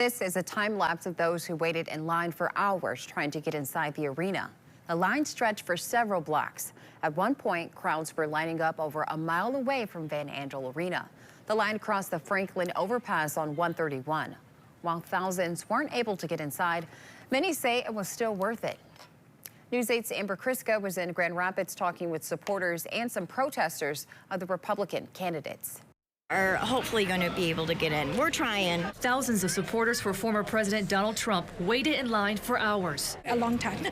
This is a time lapse of those who waited in line for hours trying to get inside the arena. The line stretched for several blocks. At one point, crowds were lining up over a mile away from Van Andel Arena. The line crossed the Franklin overpass on 131. While thousands weren't able to get inside, many say it was still worth it. News 8's Amber Kriska was in Grand Rapids talking with supporters and some protesters of the Republican candidates. Are hopefully going to be able to get in. We're trying. Thousands of supporters for former President Donald Trump waited in line for hours. A long time,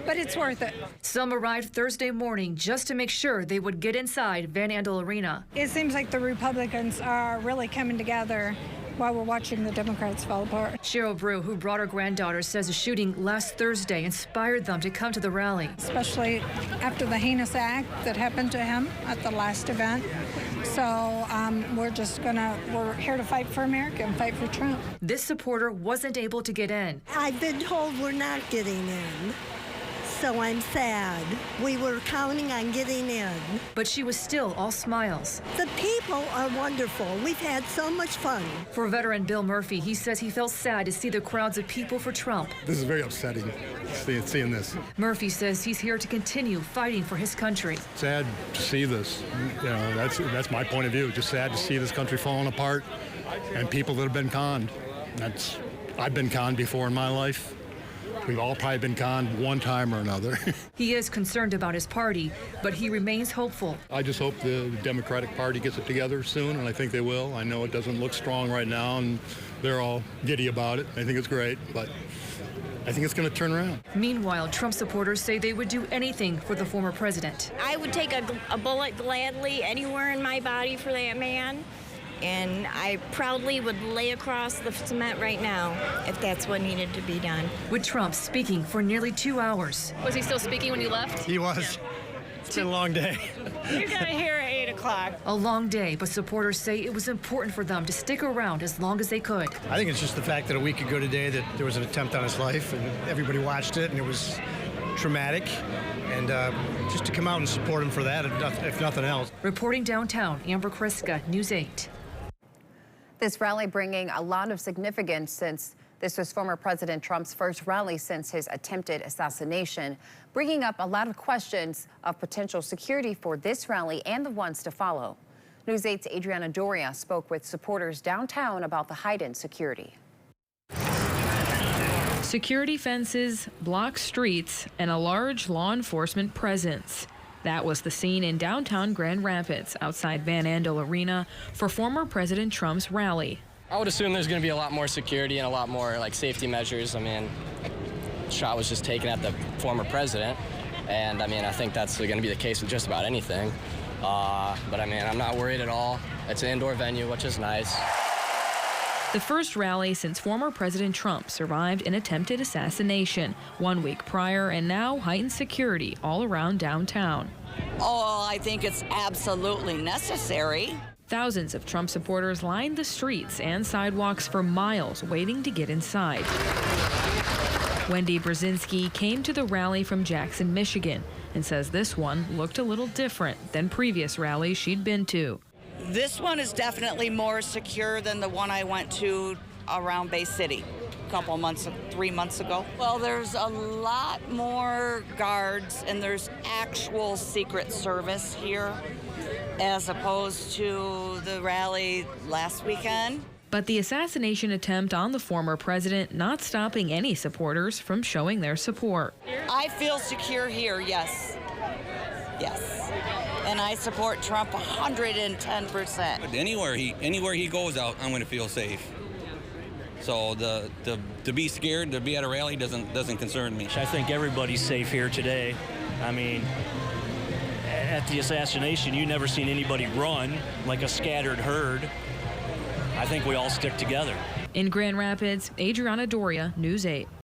but it's worth it. Some arrived Thursday morning just to make sure they would get inside Van Andel Arena. It seems like the Republicans are really coming together while we're watching the Democrats fall apart. Cheryl Brew, who brought her granddaughter, says the shooting last Thursday inspired them to come to the rally. Especially after the heinous act that happened to him at the last event. So we're here to fight for America and fight for Trump. This supporter wasn't able to get in. I've been told we're not getting in, so I'm sad. We were counting on getting in. But she was still all smiles. The people are wonderful. We've had so much fun. For veteran Bill Murphy, he says he felt sad to see the crowds of people for Trump. This is very upsetting, seeing this. Murphy says he's here to continue fighting for his country. Sad to see this. You know, that's my point of view. Just sad to see this country falling apart and people that have been conned. I've been conned before in my life. We've all probably been conned one time or another. He is concerned about his party, but he remains hopeful. I just hope the Democratic Party gets it together soon, and I think they will. I know it doesn't look strong right now, and they're all giddy about it. I think it's great, but I think it's going to turn around. Meanwhile, Trump supporters say they would do anything for the former president. I would take a bullet gladly anywhere in my body for that man. And I proudly would lay across the cement right now if that's what needed to be done. With Trump speaking for nearly 2 hours. Was he still speaking when you left? He was. Yeah. It's been a long day. You're going to hear at 8 o'clock. A long day, but supporters say it was important for them to stick around as long as they could. I think it's just the fact that a week ago today that there was an attempt on his life and everybody watched it and it was traumatic. And just to come out and support him for that, if nothing else. Reporting downtown, Amber Kriska, News 8. This rally bringing a lot of significance since this was former President Trump's first rally since his attempted assassination, bringing up a lot of questions of potential security for this rally and the ones to follow. News 8's Adriana Doria spoke with supporters downtown about the heightened security. Security fences, blocked streets, and a large law enforcement presence. That was the scene in downtown Grand Rapids outside Van Andel Arena for former President Trump's rally. I would assume there's going to be a lot more security and a lot more safety measures. I mean, the shot was just taken at the former president, and I mean, I think that's going to be the case with just about anything. But I mean, I'm not worried at all. It's an indoor venue, which is nice. The first rally since former President Trump survived an attempted assassination 1 week prior, and now heightened security all around downtown. Oh, I think it's absolutely necessary. Thousands of Trump supporters lined the streets and sidewalks for miles waiting to get inside. Wendy Brzezinski came to the rally from Jackson, Michigan, and says this one looked a little different than previous rallies she'd been to. This one is definitely more secure than the one I went to around Bay City a 3 months ago. Well, there's a lot more guards and there's actual Secret Service here as opposed to the rally last weekend. But the assassination attempt on the former president not stopping any supporters from showing their support. I feel secure here, yes. Yes. And I support Trump 110%. Anywhere he goes out, I'm going to feel safe. So to be scared to be at a rally doesn't concern me. I think everybody's safe here today. I mean, at the assassination, you never seen anybody run like a scattered herd. I think we all stick together. In Grand Rapids, Adriana Doria, News 8.